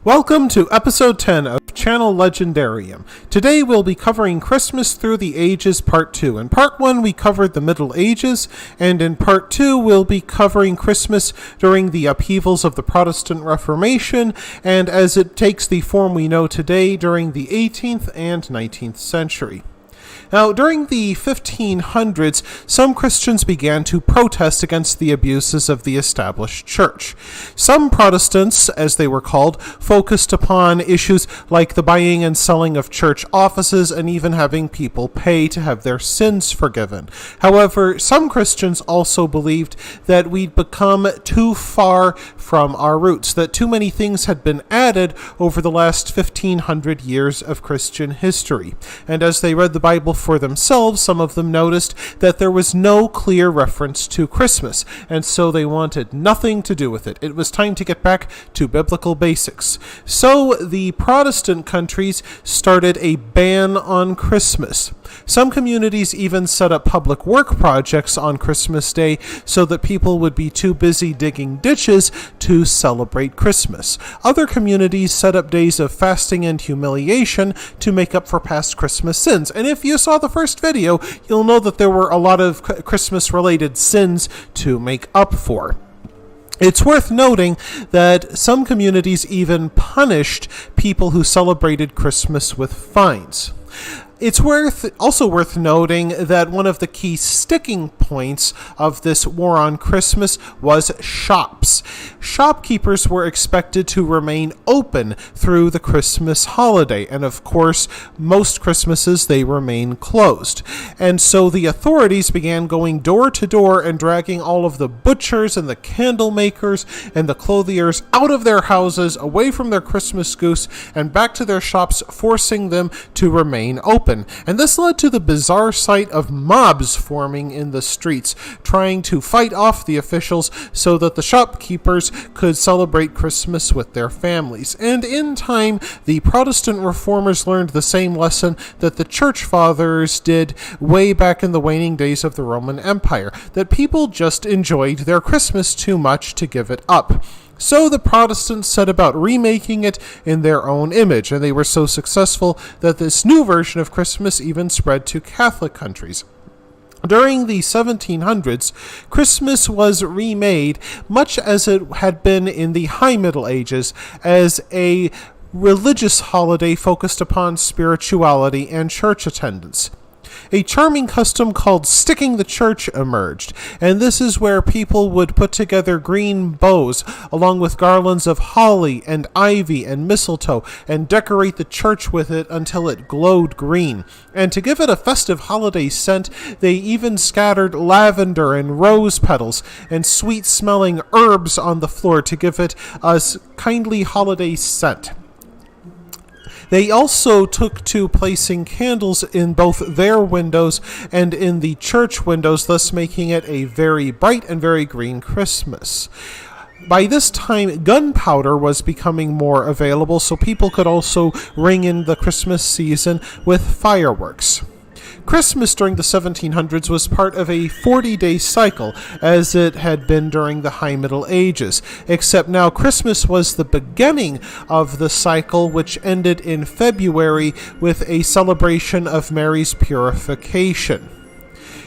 Welcome to episode 10 of Channel Legendarium. Today we'll be covering Christmas Through the Ages Part 2. In Part 1 we covered the Middle Ages, and in Part 2 we'll be covering Christmas during the upheavals of the Protestant Reformation, and as it takes the form we know today during the 18th and 19th century. Now, during the 1500s, some Christians began to protest against the abuses of the established church. Some Protestants, as they were called, focused upon issues like the buying and selling of church offices and even having people pay to have their sins forgiven. However, some Christians also believed that we'd become too far from our roots, that too many things had been added over the last 1500 years of Christian history. And as they read the Bible for themselves, some of them noticed that there was no clear reference to Christmas, and so they wanted nothing to do with it. It was time to get back to biblical basics. So the Protestant countries started a ban on Christmas. Some communities even set up public work projects on Christmas Day so that people would be too busy digging ditches to celebrate Christmas. Other communities set up days of fasting and humiliation to make up for past Christmas sins. And if you saw the first video, you'll know that there were a lot of Christmas-related sins to make up for. It's worth noting that some communities even punished people who celebrated Christmas with fines. It's also worth noting that one of the key sticking points of this war on Christmas was shops. Shopkeepers were expected to remain open through the Christmas holiday, and of course, most Christmases they remain closed. And so the authorities began going door to door and dragging all of the butchers and the candle makers and the clothiers out of their houses, away from their Christmas goose, and back to their shops, forcing them to remain open. And this led to the bizarre sight of mobs forming in the streets, trying to fight off the officials so that the shopkeepers could celebrate Christmas with their families. And in time, the Protestant reformers learned the same lesson that the church fathers did way back in the waning days of the Roman Empire, that people just enjoyed their Christmas too much to give it up. So the Protestants set about remaking it in their own image, and they were so successful that this new version of Christmas even spread to Catholic countries. During the 1700s, Christmas was remade, much as it had been in the High Middle Ages, as a religious holiday focused upon spirituality and church attendance. A charming custom called sticking the church emerged, and this is where people would put together green bows along with garlands of holly and ivy and mistletoe and decorate the church with it until it glowed green. And to give it a festive holiday scent, they even scattered lavender and rose petals and sweet-smelling herbs on the floor to give it a kindly holiday scent. They also took to placing candles in both their windows and in the church windows, thus making it a very bright and very green Christmas. By this time, gunpowder was becoming more available, so people could also ring in the Christmas season with fireworks. Christmas during the 1700s was part of a 40-day cycle, as it had been during the High Middle Ages, except now Christmas was the beginning of the cycle, which ended in February with a celebration of Mary's purification.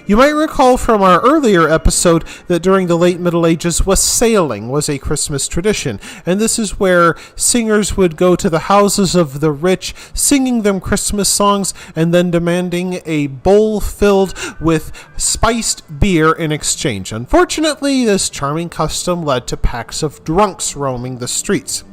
You might recall from our earlier episode that during the late Middle Ages, wassailing was a Christmas tradition, and this is where singers would go to the houses of the rich, singing them Christmas songs and then demanding a bowl filled with spiced beer in exchange. Unfortunately, this charming custom led to packs of drunks roaming the streets.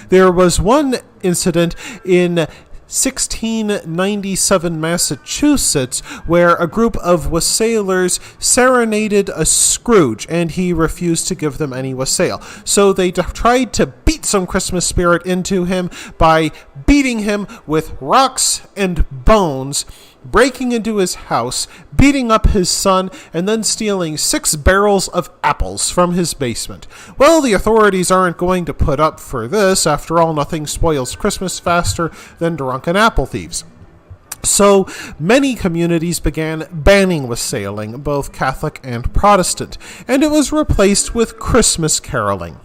There was one incident in 1697 Massachusetts, where a group of wassailers serenaded a Scrooge, and he refused to give them any wassail. So they tried to beat some Christmas spirit into him by beating him with rocks and bones, breaking into his house, beating up his son, and then stealing 6 barrels of apples from his basement. Well, the authorities aren't going to put up for this. After all, nothing spoils Christmas faster than drunken apple thieves. So many communities began banning wassailing, both Catholic and Protestant, and it was replaced with Christmas caroling.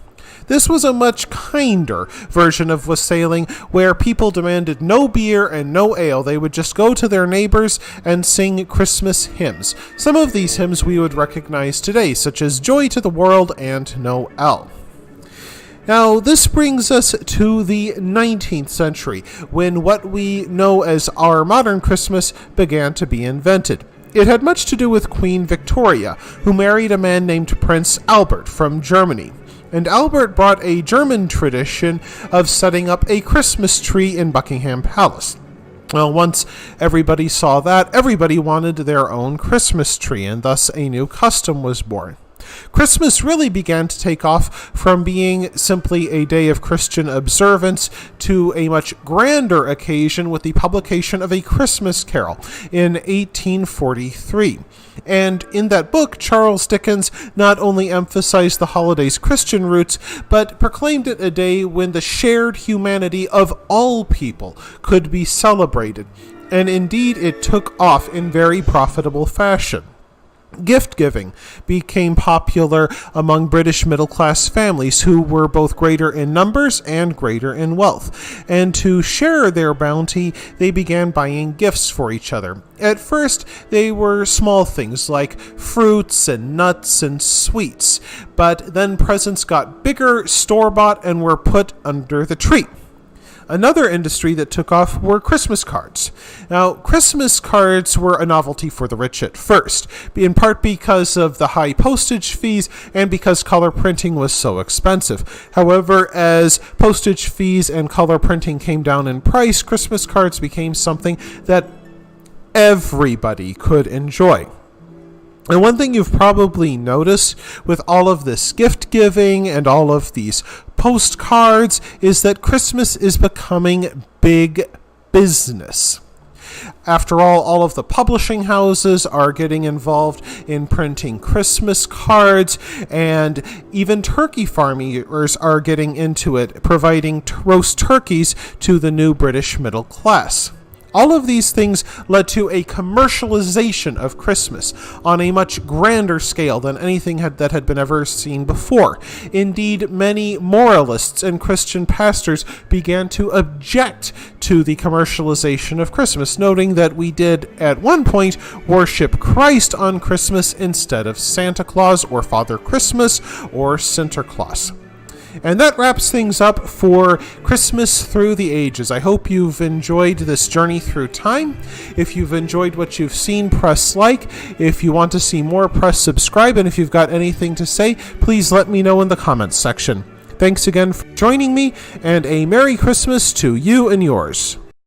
This was a much kinder version of wassailing, where people demanded no beer and no ale. They would just go to their neighbors and sing Christmas hymns. Some of these hymns we would recognize today, such as Joy to the World and Noel. Now, this brings us to the 19th century, when what we know as our modern Christmas began to be invented. It had much to do with Queen Victoria, who married a man named Prince Albert from Germany. And Albert brought a German tradition of setting up a Christmas tree in Buckingham Palace. Well, once everybody saw that, everybody wanted their own Christmas tree, and thus a new custom was born. Christmas really began to take off from being simply a day of Christian observance to a much grander occasion with the publication of A Christmas Carol in 1843. And in that book, Charles Dickens not only emphasized the holiday's Christian roots, but proclaimed it a day when the shared humanity of all people could be celebrated. And indeed, it took off in very profitable fashion. Gift-giving became popular among British middle-class families who were both greater in numbers and greater in wealth. And to share their bounty, they began buying gifts for each other. At first, they were small things like fruits and nuts and sweets, but then presents got bigger, store-bought, and were put under the tree. Another industry that took off were Christmas cards. Now, Christmas cards were a novelty for the rich at first, in part because of the high postage fees and because color printing was so expensive. However, as postage fees and color printing came down in price, Christmas cards became something that everybody could enjoy. And one thing you've probably noticed with all of this gift giving and all of these postcards is that Christmas is becoming big business. After all of the publishing houses are getting involved in printing Christmas cards, and even turkey farmers are getting into it, providing roast turkeys to the new British middle class. All of these things led to a commercialization of Christmas on a much grander scale than anything that had been ever seen before. Indeed, many moralists and Christian pastors began to object to the commercialization of Christmas, noting that we did, at one point, worship Christ on Christmas instead of Santa Claus or Father Christmas or Sinterklaas. And that wraps things up for Christmas Through the Ages. I hope you've enjoyed this journey through time. If you've enjoyed what you've seen, press like. If you want to see more, press subscribe. And if you've got anything to say, please let me know in the comments section. Thanks again for joining me, and a Merry Christmas to you and yours.